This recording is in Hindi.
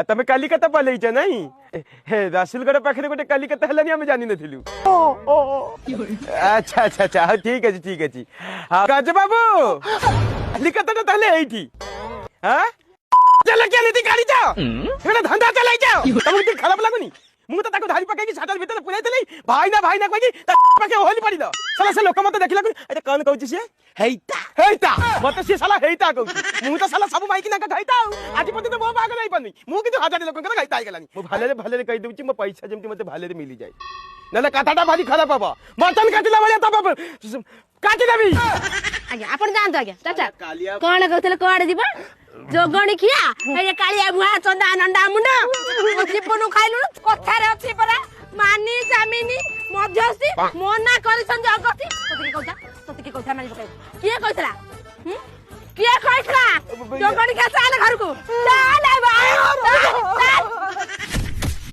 तमे कलिकता पलैच नहीं रसुलगढ़ पाखे गोटे कलिकता है आम जानी नु। अच्छा अच्छा अच्छा ठीक अच्छे ठीक अच्छे। हाँ गज बाबू कलिकता ताले एठी हां चल क्या नीति गाड़ी जाओ एटा धंधा चलाई जाओ तुमको खराब लागुनी मु तो ताको धारी पकाई साटल भीतर पुराई देली भाई ना कहि पाके होली पड़ी दो साला से लोक मते देखला एटा कोन कहउची से हेइता मते से साला हेइता कहउची मु तो साला सब माइकी ना कहइता आज पति तो मो बाग नहीं पनी मु कि हजार लोक का कहइता गेलानी मु भाले कहि दूची मो पैसा जेमती मते भाले मिली जाय नले कथाटा भारी खराब बाबा मटन काटिला भलिया तब काटी देबी आज्ञा अपन जान तो आज्ञा चाचा कोन कहतले कोड दिबा जोगणी खिया ए कालिया बुहा चंदा नंडा मुंडा ओ जीवन खाइलु कथा रे अछि परा मानी जामिनी मध्यस्थी मना करिसन जगती तोते कहता मानी पकाई के कहतला के कहतला जोगणी के साल घर को चल भाई